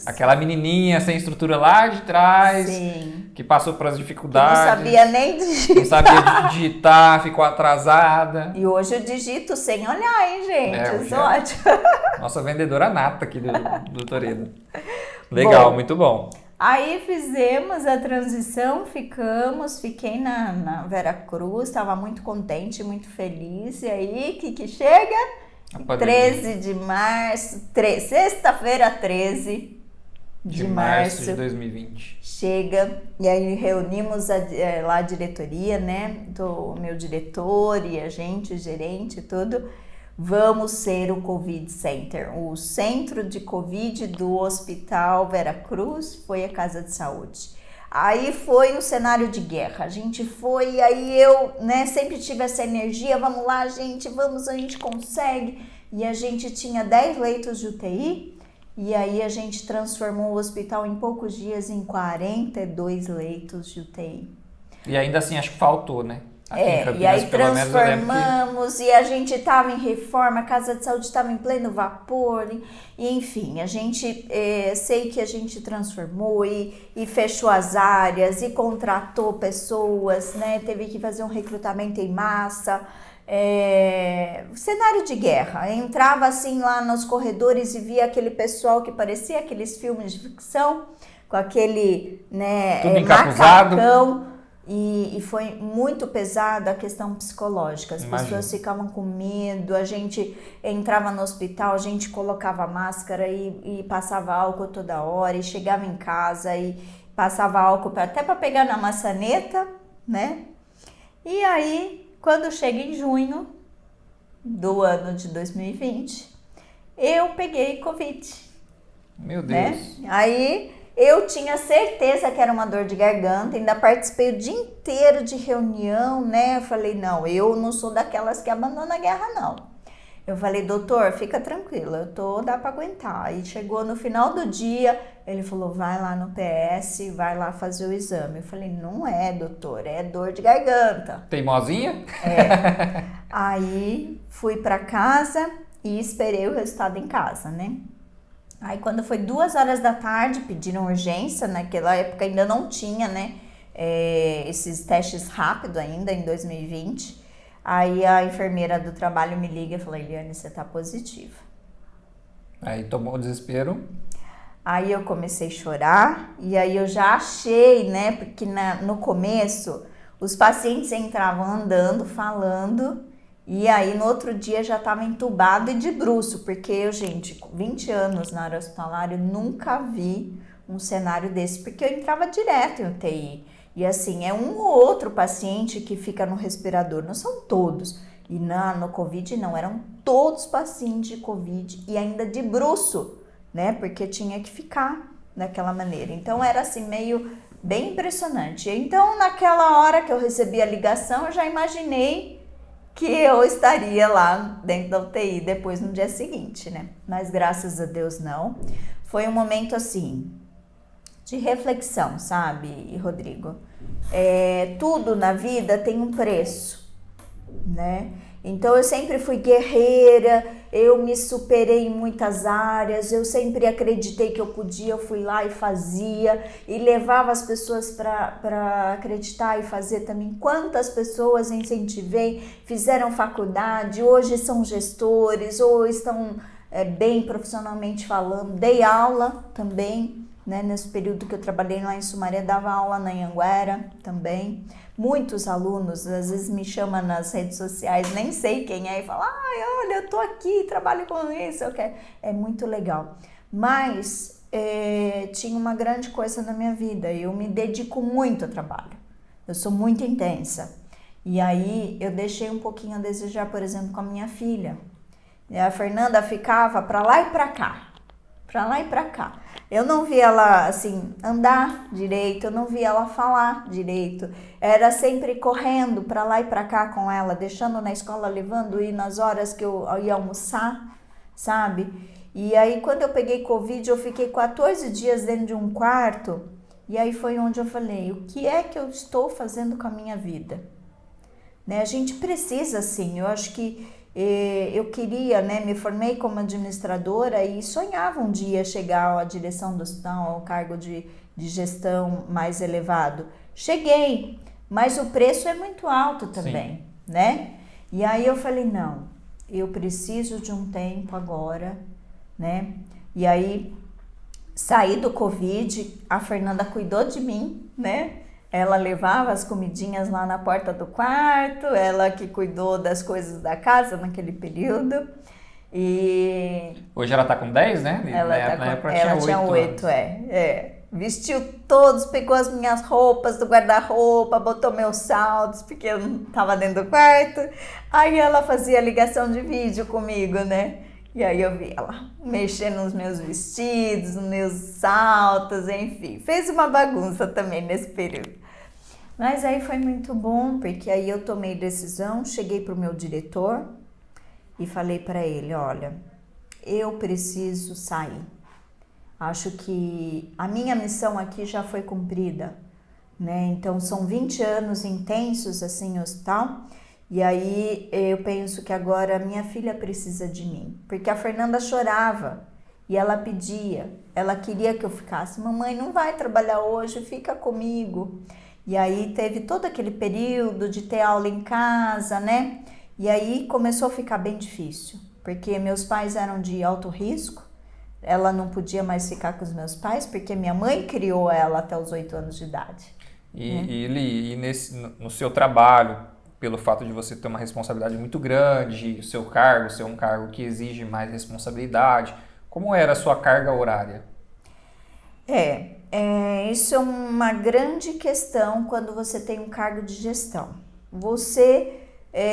aquela menininha sem estrutura lá de trás, Sim. que passou pelas Que dificuldades. não sabia nem digitar. Não sabia digitar, ficou atrasada. E hoje eu digito sem olhar, hein, gente? hoje Ótimo. Nossa vendedora nata aqui do Toredo. Legal, Bom, muito bom. Aí fizemos a transição, fiquei na Veracruz, estava muito contente, muito feliz. E aí, que chega? 13 de março, sexta-feira 13 de março de 2020. Chega, e aí reunimos lá a diretoria, né, do meu diretor e a gente, o gerente e tudo. Vamos ser o Covid Center, o centro de Covid do Hospital Veracruz, foi a Casa de Saúde. Aí foi um cenário de guerra, a gente foi, aí eu, né, sempre tive essa energia, vamos lá, gente, vamos, a gente consegue. E a gente tinha 10 leitos de UTI, e aí a gente transformou o hospital em poucos dias em 42 leitos de UTI. E ainda assim, acho que faltou, né? Aqui em Campinas, e aí pelo menos, eu lembro transformamos e a gente estava em reforma, a Casa de Saúde estava em pleno vapor, e enfim, a gente, sei que a gente transformou e fechou as áreas e contratou pessoas, né? Teve que fazer um recrutamento em massa, cenário de guerra. Eu entrava assim lá nos corredores e via aquele pessoal que parecia aqueles filmes de ficção, com aquele, né, tudo encapuzado. macacão. E foi muito pesada a questão psicológica, as pessoas ficavam com medo, a gente entrava no hospital, a gente colocava máscara e passava álcool toda hora, e chegava em casa e passava álcool até para pegar na maçaneta, né? E aí, quando chega em junho do ano de 2020, eu peguei Covid. Meu Deus. Né? Aí eu tinha certeza que era uma dor de garganta, ainda participei o dia inteiro de reunião, né? Eu falei, eu não sou daquelas que abandona a guerra, não. Eu falei, doutor, fica tranquilo, dá pra aguentar. Aí chegou no final do dia, ele falou, vai lá no PS, vai lá fazer o exame. Eu falei, não é, doutor, é dor de garganta. Teimosinha? Aí fui pra casa e esperei o resultado em casa, né? Aí quando foi 2 horas da tarde, pediram urgência, naquela época ainda não tinha, né, esses testes rápidos ainda, em 2020. Aí a enfermeira do trabalho me liga e fala, Eliane, você tá positiva. Aí tomou o desespero. Aí eu comecei a chorar, e aí eu já achei, né, porque no começo os pacientes entravam andando, falando, e aí no outro dia já estava entubado e de bruço, porque eu, gente, com 20 anos na área hospitalar, eu nunca vi um cenário desse, porque eu entrava direto em UTI. E assim, é um ou outro paciente que fica no respirador, não são todos. E no Covid não, eram todos pacientes de Covid e ainda de bruço, né? Porque tinha que ficar daquela maneira. Então era assim, meio bem impressionante. Então naquela hora que eu recebi a ligação, eu já imaginei que eu estaria lá dentro da UTI depois no dia seguinte, né? Mas graças a Deus não. Foi um momento assim, de reflexão, sabe, Rodrigo? Tudo na vida tem um preço, né? Então eu sempre fui guerreira, eu me superei em muitas áreas, eu sempre acreditei que eu podia, eu fui lá e fazia e levava as pessoas para acreditar e fazer também. Quantas pessoas incentivei, fizeram faculdade, hoje são gestores ou estão bem profissionalmente falando, dei aula também. Né, nesse período que eu trabalhei lá em Sumaré, dava aula na Anhanguera também. Muitos alunos, às vezes me chamam nas redes sociais, nem sei quem é, e falam, olha, eu tô aqui, trabalho com isso, é muito legal. Mas tinha uma grande coisa na minha vida, eu me dedico muito ao trabalho, eu sou muito intensa. E aí eu deixei um pouquinho a desejar, por exemplo, com a minha filha. E a Fernanda ficava para lá e para cá. Pra lá e pra cá. Eu não vi ela, assim, andar direito, eu não vi ela falar direito. Era sempre correndo pra lá e pra cá com ela, deixando na escola, levando, e nas horas que eu ia almoçar, sabe? E aí, quando eu peguei Covid, eu fiquei 14 dias dentro de um quarto. E aí foi onde eu falei, o que é que eu estou fazendo com a minha vida? Né? A gente precisa, sim. Eu acho que eu queria, né? Me formei como administradora e sonhava um dia chegar à direção do hospital, ao cargo de gestão mais elevado. Cheguei, mas o preço é muito alto também, sim, né? E aí eu falei, não, eu preciso de um tempo agora, né? E aí saí do Covid, a Fernanda cuidou de mim, né? Ela levava as comidinhas lá na porta do quarto, ela que cuidou das coisas da casa naquele período. E hoje ela tá com 10, né? Na época ela tinha 8, Vestiu todos, pegou as minhas roupas do guarda-roupa, botou meus saltos, porque eu não tava dentro do quarto. Aí ela fazia ligação de vídeo comigo, né? E aí eu vi ela mexendo nos meus vestidos, nos meus saltos, enfim. Fez uma bagunça também nesse período. Mas aí foi muito bom, porque aí eu tomei decisão, cheguei pro meu diretor e falei para ele, olha, eu preciso sair. Acho que a minha missão aqui já foi cumprida, né? Então são 20 anos intensos assim no hospital. E aí eu penso que agora minha filha precisa de mim, porque a Fernanda chorava e ela pedia, ela queria que eu ficasse. Mamãe, não vai trabalhar hoje, fica comigo. E aí teve todo aquele período de ter aula em casa, né? E aí começou a ficar bem difícil, porque meus pais eram de alto risco, ela não podia mais ficar com os meus pais, porque minha mãe criou ela até os 8 anos de idade. E no seu trabalho, pelo fato de você ter uma responsabilidade muito grande, o seu cargo ser um cargo que exige mais responsabilidade, como era a sua carga horária? Isso é uma grande questão quando você tem um cargo de gestão. Você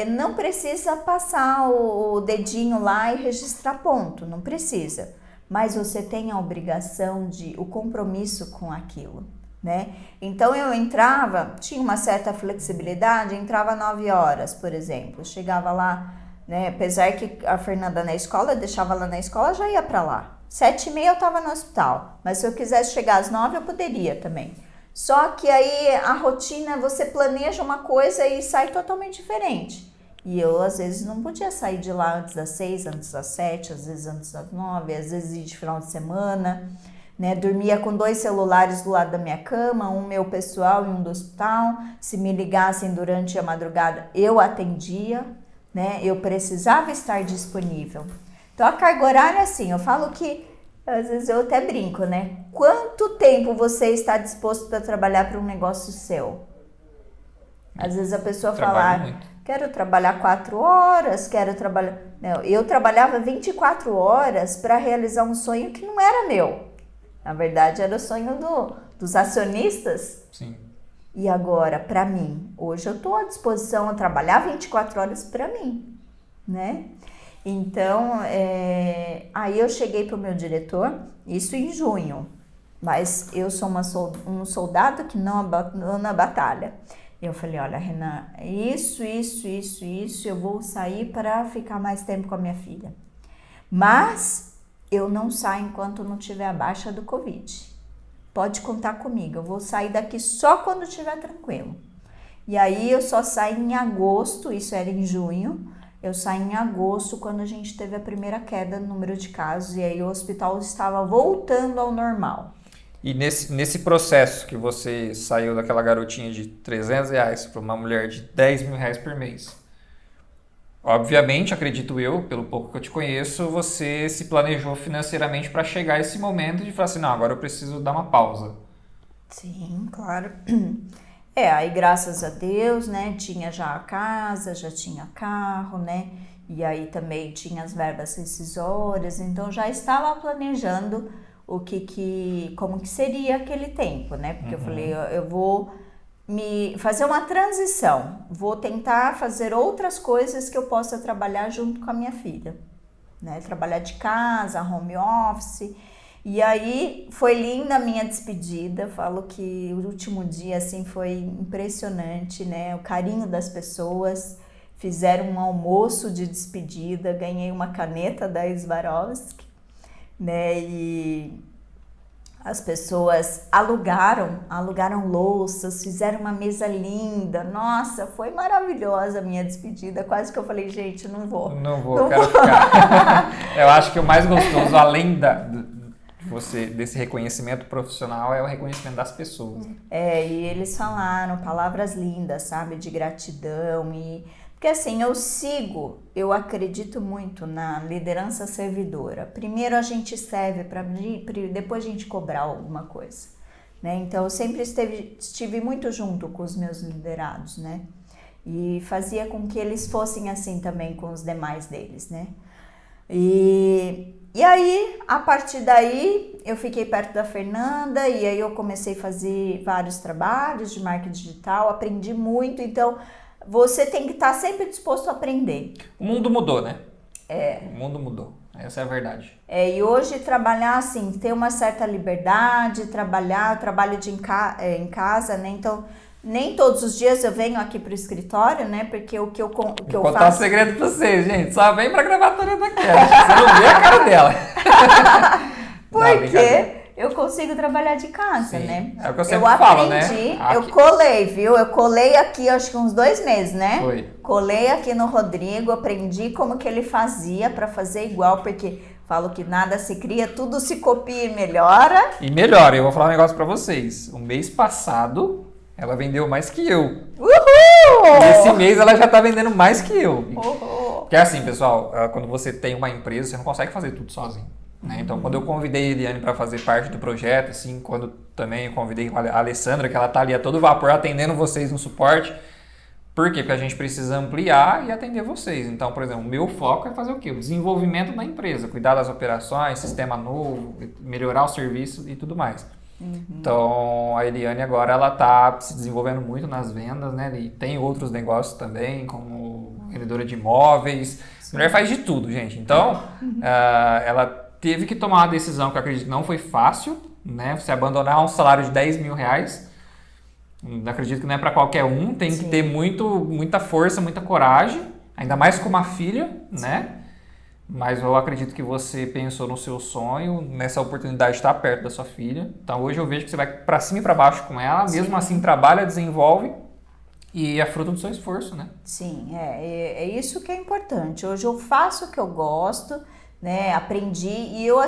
não precisa passar o dedinho lá e registrar ponto, não precisa. Mas você tem a obrigação o compromisso com aquilo, né? Então eu entrava, tinha uma certa flexibilidade, entrava 9 horas, por exemplo, chegava lá, né? Apesar que a Fernanda na escola, deixava ela na escola, já ia para lá. 7h30 eu estava no hospital, mas se eu quisesse chegar às 9 eu poderia também. Só que aí a rotina, você planeja uma coisa e sai totalmente diferente. E eu, às vezes, não podia sair de lá antes das 6, antes das 7, às vezes antes das 9, às vezes de final de semana, né? Dormia com 2 celulares do lado da minha cama, um meu pessoal e um do hospital. Se me ligassem durante a madrugada, eu atendia, né? Eu precisava estar disponível. Então, a carga horária, assim, eu falo que, às vezes eu até brinco, né? Quanto tempo você está disposto para trabalhar para um negócio seu? Às vezes a pessoa fala, quero trabalhar 4 horas, quero trabalhar... Não, eu trabalhava 24 horas para realizar um sonho que não era meu. Na verdade, era o sonho dos acionistas. Sim. E agora, para mim, hoje eu estou à disposição a trabalhar 24 horas para mim, né? Então, aí eu cheguei para o meu diretor, isso em junho, mas eu sou um soldado que não abandona a batalha. Eu falei, olha, Renan, isso, eu vou sair para ficar mais tempo com a minha filha. Mas eu não saio enquanto não tiver a baixa do Covid. Pode contar comigo, eu vou sair daqui só quando estiver tranquilo. E aí eu só saí em agosto, isso era em junho, eu saí em agosto quando a gente teve a primeira queda no número de casos e aí o hospital estava voltando ao normal. E nesse processo que você saiu daquela garotinha de R$300 para uma mulher de R$10.000 por mês, obviamente, acredito eu, pelo pouco que eu te conheço, você se planejou financeiramente para chegar a esse momento de falar assim, não, agora eu preciso dar uma pausa. Sim, claro. Aí graças a Deus, né, tinha já a casa, já tinha carro, né, e aí também tinha as verbas rescisórias, então já estava planejando como que seria aquele tempo, né, porque eu falei, eu vou fazer uma transição, vou tentar fazer outras coisas que eu possa trabalhar junto com a minha filha, né, trabalhar de casa, home office. E aí foi linda a minha despedida, falo que o último dia assim foi impressionante, né? O carinho das pessoas. fizeram um almoço de despedida, ganhei uma caneta da Swarovski, né? E as pessoas alugaram louças, fizeram uma mesa linda. Nossa, foi maravilhosa a minha despedida. Quase que eu falei, gente, não vou. Não quero ficar. Eu acho que o mais gostoso, além desse reconhecimento profissional, é o reconhecimento das pessoas. E eles falaram palavras lindas, sabe, de gratidão. Porque assim, eu acredito muito na liderança servidora. Primeiro a gente serve para depois a gente cobrar alguma coisa, né? Então eu sempre estive muito junto com os meus liderados, né? E fazia com que eles fossem assim também com os demais deles, né? E aí, a partir daí, eu fiquei perto da Fernanda e aí eu comecei a fazer vários trabalhos de marketing digital, aprendi muito, então você tem que estar sempre disposto a aprender. O mundo mudou, né? O mundo mudou, essa é a verdade. E hoje trabalhar assim, ter uma certa liberdade, eu trabalho em casa, né? Então, nem todos os dias eu venho aqui pro escritório, né? Porque o que eu Vou faço... contar um segredo pra vocês, gente. Só vem pra gravatória da Cat. Você não vê a cara dela. Porque eu consigo trabalhar de casa, Sim, né? é o que eu sempre falo, né? Eu colei, viu? Eu colei aqui, acho que uns 2 meses, né? Foi. Colei aqui no Rodrigo, aprendi como que ele fazia pra fazer igual, porque falo que nada se cria, tudo se copia e melhora. E melhor, eu vou falar um negócio pra vocês. O mês passado, ela vendeu mais que eu. Uhul! Esse mês ela já tá vendendo mais que eu. Uhul! Porque assim, pessoal, quando você tem uma empresa, você não consegue fazer tudo sozinho. Né? Então, quando eu convidei a Eliane para fazer parte do projeto, assim, quando também eu convidei a Alessandra, que ela tá ali a todo vapor atendendo vocês no suporte. Por quê? Porque a gente precisa ampliar e atender vocês. Então, por exemplo, o meu foco é fazer o quê? O desenvolvimento da empresa, cuidar das operações, sistema novo, melhorar o serviço e tudo mais. Então, a Eliane agora ela tá se desenvolvendo muito nas vendas, né? E tem outros negócios também, como vendedora de imóveis. A mulher faz de tudo, gente. Então, ela teve que tomar uma decisão que eu acredito que não foi fácil, né? Você abandonar um salário de 10 mil reais. Acredito que não é para qualquer um. Tem que ter muita força, muita coragem. Ainda mais com uma filha, né? Mas eu acredito que você pensou no seu sonho, nessa oportunidade de estar perto da sua filha. Então hoje eu vejo que você vai para cima e para baixo com ela. Mesmo assim trabalha, desenvolve. E é fruto do seu esforço, né? Sim, é isso que é importante. Hoje eu faço o que eu gosto, né? Aprendi e eu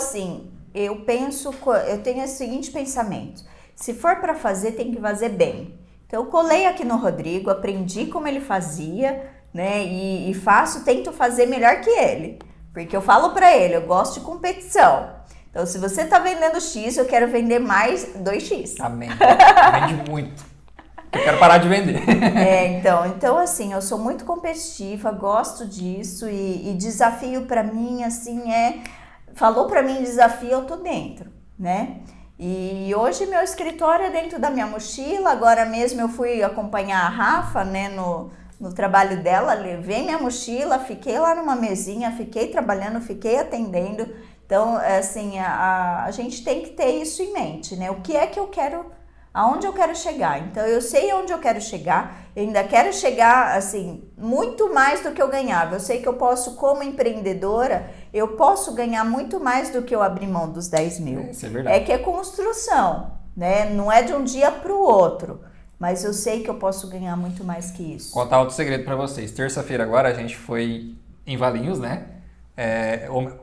tenho o seguinte pensamento: se for para fazer, tem que fazer bem. Então eu colei aqui no Rodrigo, aprendi como ele fazia, né? E tento fazer melhor que ele, porque eu falo para ele, eu gosto de competição. Então se você tá vendendo X, eu quero vender mais 2X. Amém. Vende muito. Eu quero parar de vender. Então assim, eu sou muito competitiva, gosto disso e desafio para mim, assim, falou para mim desafio, eu tô dentro, né? E hoje meu escritório é dentro da minha mochila, agora mesmo eu fui acompanhar a Rafa, né, no trabalho dela, levei minha mochila, fiquei lá numa mesinha, fiquei trabalhando, fiquei atendendo. Então, assim, a gente tem que ter isso em mente, né? O que é que eu quero... Aonde eu quero chegar? Então, eu sei onde eu quero chegar, eu ainda quero chegar, assim, muito mais do que eu ganhava. Eu sei que eu posso, como empreendedora, eu posso ganhar muito mais do que eu abrir mão dos 10 mil. Isso é verdade. É que é construção, né? Não é de um dia para o outro, mas eu sei que eu posso ganhar muito mais que isso. Contar outro segredo para vocês. Terça-feira agora a gente foi em Valinhos, né?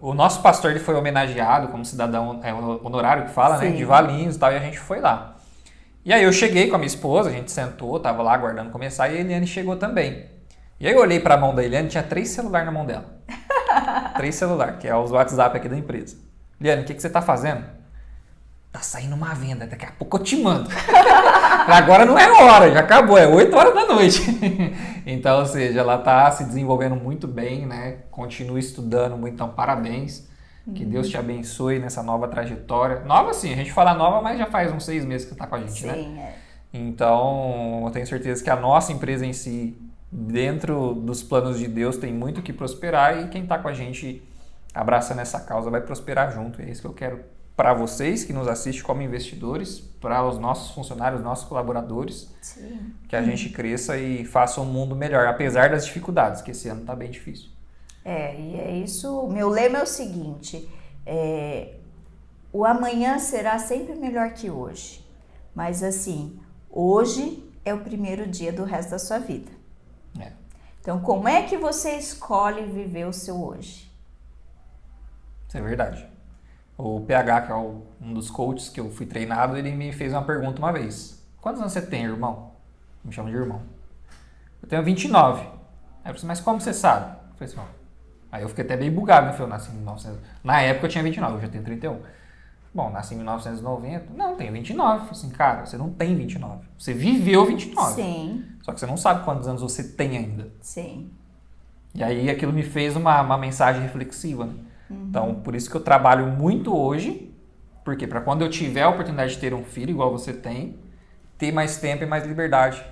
O nosso pastor ele foi homenageado como cidadão honorário que fala, né? De Valinhos e tal, e a gente foi lá. E aí eu cheguei com a minha esposa, a gente sentou, tava lá aguardando começar e a Eliane chegou também. E aí eu olhei pra mão da Eliane, tinha 3 celulares na mão dela. 3 celulares, que é os WhatsApp aqui da empresa. Eliane, o que você tá fazendo? Tá saindo uma venda, daqui a pouco eu te mando. Agora não é hora, já acabou, é 8 horas da noite. Então, ou seja, ela tá se desenvolvendo muito bem, né? Continua estudando muito, então parabéns. Que Deus te abençoe nessa nova trajetória. Nova sim, a gente fala nova, mas já faz uns 6 meses que você tá com a gente, né? Sim, Então, eu tenho certeza que a nossa empresa em si, dentro dos planos de Deus, tem muito que prosperar e quem tá com a gente abraçando essa causa vai prosperar junto. É isso que eu quero para vocês que nos assistem como investidores, para os nossos funcionários, nossos colaboradores, Sim. que a gente cresça e faça um mundo melhor, apesar das dificuldades, que esse ano está bem difícil. E é isso. Meu lema é o seguinte: o amanhã será sempre melhor que hoje. Mas assim, hoje é o primeiro dia do resto da sua vida. Então, como é que você escolhe viver o seu hoje? Isso é verdade. O PH, que é um dos coaches que eu fui treinado, ele me fez uma pergunta uma vez. Quantos anos você tem, irmão? Me chama de irmão. Eu tenho 29. Aí eu falei assim, mas como você sabe? Eu falei assim, aí eu fiquei até bem bugado, né? Eu nasci em 1900. Na época eu tinha 29, eu já tenho 31. Bom, nasci em 1990. Não, tenho 29. Eu falei assim, cara, você não tem 29. Você viveu 29. Sim. Só que você não sabe quantos anos você tem ainda. Sim. E aí aquilo me fez uma mensagem reflexiva, né? Então, por isso que eu trabalho muito hoje, porque para quando eu tiver a oportunidade de ter um filho, igual você tem, ter mais tempo e mais liberdade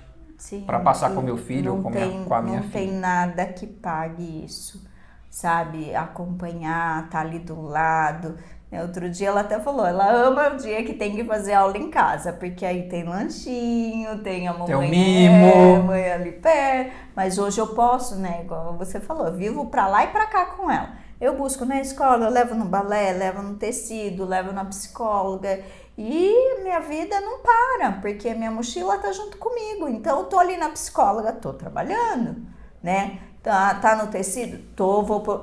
para passar com meu filho ou com a minha filha. Não tem nada que pague isso, sabe? Acompanhar, estar ali do lado. Outro dia ela até falou, ela ama o dia que tem que fazer aula em casa, porque aí tem lanchinho, tem a mamãe, tem o mimo, a mãe ali perto, mas hoje eu posso, né? Igual você falou, eu vivo pra lá e pra cá com ela. Eu busco na escola, eu levo no balé, levo no tecido, levo na psicóloga e minha vida não para, porque minha mochila tá junto comigo. Então eu tô ali na psicóloga, tô trabalhando, né? Tá no tecido?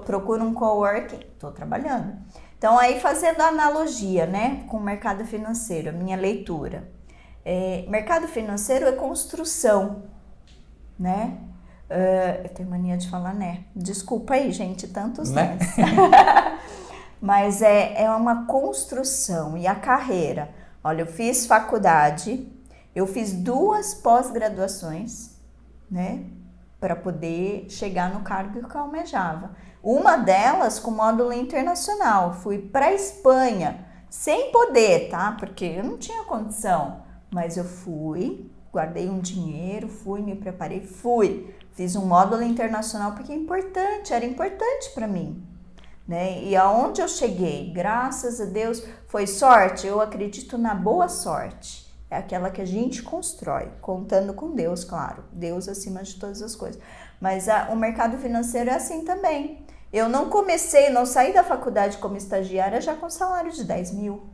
Procuro um coworking, tô trabalhando. Então aí fazendo a analogia, né, com o mercado financeiro, a minha leitura. Mercado financeiro é construção, né? Eu tenho mania de falar né. Desculpa aí, gente, tantos né. Mas é uma construção e a carreira. Olha, eu fiz faculdade, eu fiz 2 pós-graduações, né? Para poder chegar no cargo que eu almejava. Uma delas com módulo internacional. Fui para a Espanha, sem poder, tá? Porque eu não tinha condição. Mas eu fui, guardei um dinheiro, fui, me preparei, fui. Fiz um módulo internacional porque era importante para mim, né? E aonde eu cheguei, graças a Deus, foi sorte. Eu acredito na boa sorte. É aquela que a gente constrói, contando com Deus, claro. Deus acima de todas as coisas. Mas o mercado financeiro é assim também. Eu não saí da faculdade como estagiária já com salário de 10 mil.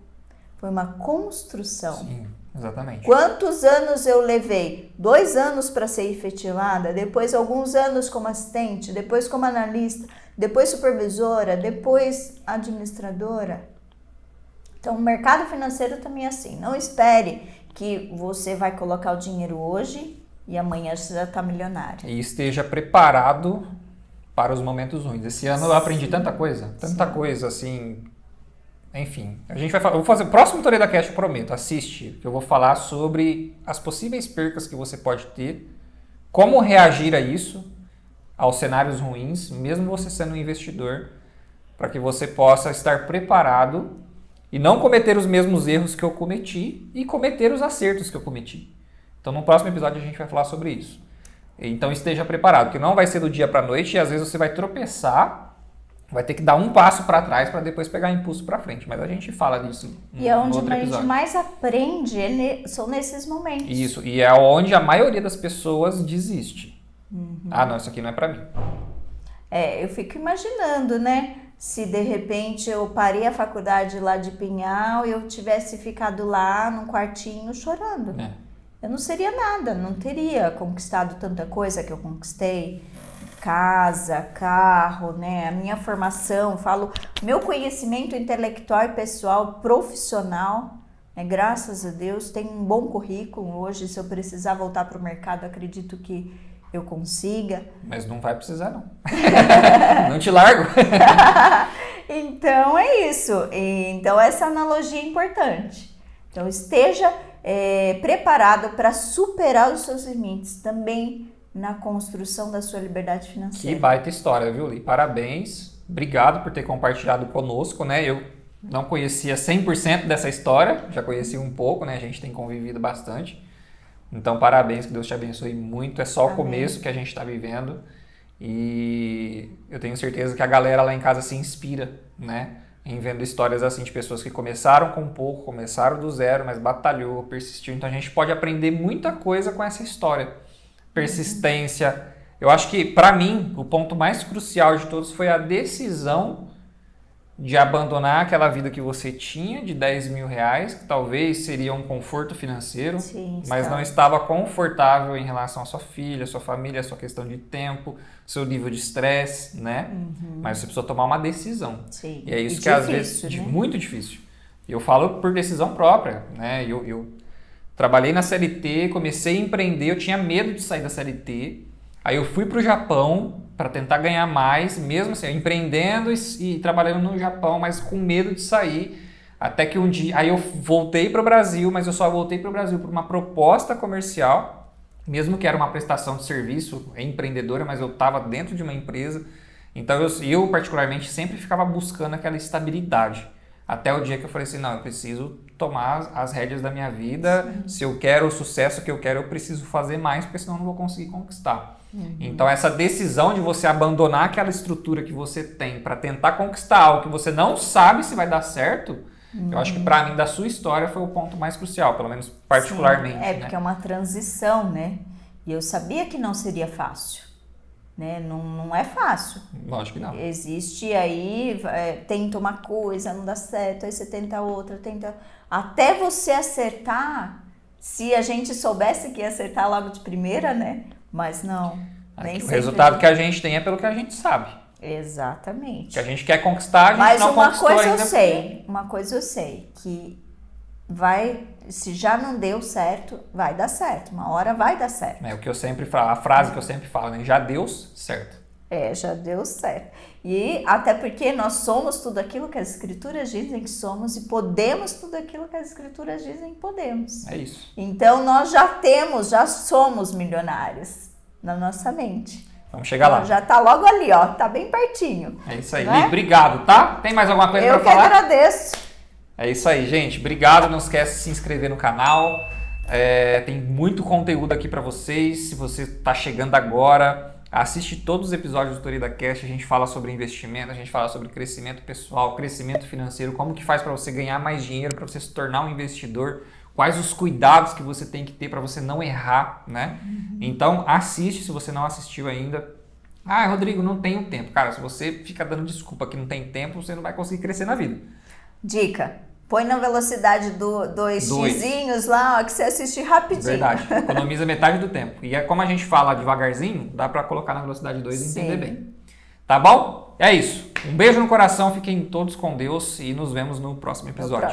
Foi uma construção. Sim. Exatamente. Quantos anos eu levei? 2 anos para ser efetivada, depois alguns anos como assistente, depois como analista, depois supervisora, depois administradora. Então, o mercado financeiro também é assim. Não espere que você vai colocar o dinheiro hoje e amanhã você já está milionário. E esteja preparado para os momentos ruins. Esse ano eu aprendi tanta coisa, assim... Enfim, eu vou fazer o próximo Toreda Cast, eu prometo, assiste, que eu vou falar sobre as possíveis percas que você pode ter, como reagir a isso, aos cenários ruins, mesmo você sendo um investidor, para que você possa estar preparado e não cometer os mesmos erros que eu cometi e cometer os acertos que eu cometi. Então, no próximo episódio a gente vai falar sobre isso. Então, esteja preparado, porque não vai ser do dia para a noite e às vezes você vai tropeçar, vai ter que dar um passo para trás para depois pegar impulso para frente. Mas a gente fala disso no outro episódio. E onde a gente mais aprende são nesses momentos. Isso, e é onde a maioria das pessoas desiste. Ah, não, isso aqui não é para mim. Eu fico imaginando, né? Se de repente eu parei a faculdade lá de Pinhal e eu tivesse ficado lá num quartinho chorando. Eu não seria nada, não teria conquistado tanta coisa que eu conquistei. Casa, carro, né? A minha formação, meu conhecimento intelectual e pessoal, profissional, né? Graças a Deus, tenho um bom currículo hoje. Se eu precisar voltar para o mercado, acredito que eu consiga. Mas não vai precisar, não. Não te largo. Então, é isso. Então, essa analogia é importante. Então, esteja preparado para superar os seus limites também na construção da sua liberdade financeira. Que baita história, viu, Li? Parabéns. Obrigado por ter compartilhado conosco, né? Eu não conhecia 100% dessa história, já conheci um pouco, né? A gente tem convivido bastante. Então, parabéns, que Deus te abençoe muito. É só o começo que a gente está vivendo. E eu tenho certeza que a galera lá em casa se inspira, né? em vendo histórias assim de pessoas que começaram com pouco, começaram do zero, mas batalhou, persistiu. Então a gente pode aprender muita coisa com essa história. Persistência. Eu acho que, para mim, o ponto mais crucial de todos foi a decisão de abandonar aquela vida que você tinha de 10 mil reais, que talvez seria um conforto financeiro, Sim, mas não estava confortável em relação à sua filha, à sua família, à sua questão de tempo, seu nível de estresse, né? Mas você precisa tomar uma decisão. Sim. E é isso E que às difícil, vezes né? muito difícil. Eu falo por decisão própria, né? Eu trabalhei na CLT, comecei a empreender, eu tinha medo de sair da CLT. Aí eu fui para o Japão para tentar ganhar mais, mesmo assim, empreendendo e trabalhando no Japão, mas com medo de sair. Até que um dia, aí eu voltei para o Brasil, mas eu só voltei para o Brasil por uma proposta comercial, mesmo que era uma prestação de serviço empreendedora, mas eu estava dentro de uma empresa. Então eu particularmente sempre ficava buscando aquela estabilidade. Até o dia que eu falei assim, não, eu preciso tomar as rédeas da minha vida. Sim. Se eu quero o sucesso que eu quero, eu preciso fazer mais, porque senão eu não vou conseguir conquistar. Então essa decisão de você abandonar aquela estrutura que você tem para tentar conquistar algo que você não sabe se vai dar certo, eu acho que para mim da sua história foi o ponto mais crucial, pelo menos particularmente. Sim, porque é uma transição, né? E eu sabia que não seria fácil. Né? Não é fácil. Lógico que não. Existe aí, tenta uma coisa, não dá certo, aí você tenta outra, tenta... Até você acertar, se a gente soubesse que ia acertar logo de primeira, né? Mas não. Nem o resultado que a gente tem é pelo que a gente sabe. Exatamente. O que a gente quer conquistar, a gente Mas não conquistou ainda. Uma coisa eu sei, que se já não deu certo, vai dar certo. Uma hora vai dar certo. É o que eu sempre falo, a frase que eu sempre falo, né? Já deu certo. Já deu certo. E até porque nós somos tudo aquilo que as escrituras dizem que somos e podemos tudo aquilo que as escrituras dizem que podemos. É isso. Então nós já somos milionários na nossa mente. Vamos chegar lá. Já tá logo ali, ó, tá bem pertinho. É isso aí. Li, obrigado, tá? Tem mais alguma coisa para falar? Eu que agradeço. É isso aí, gente. Obrigado. Não esquece de se inscrever no canal. Tem muito conteúdo aqui para vocês. Se você está chegando agora, assiste todos os episódios do Torida Cast. A gente fala sobre investimento, a gente fala sobre crescimento pessoal, crescimento financeiro, como que faz para você ganhar mais dinheiro, para você se tornar um investidor, quais os cuidados que você tem que ter para você não errar, né? Então, assiste se você não assistiu ainda. Ah, Rodrigo, não tenho tempo. Cara, se você fica dando desculpa que não tem tempo, você não vai conseguir crescer na vida. Dica, põe na velocidade do 2x lá, ó, que você assiste rapidinho. Verdade, economiza metade do tempo. E como a gente fala devagarzinho, dá pra colocar na velocidade 2 e entender bem. Tá bom? É isso. Um beijo no coração, fiquem todos com Deus e nos vemos no próximo episódio.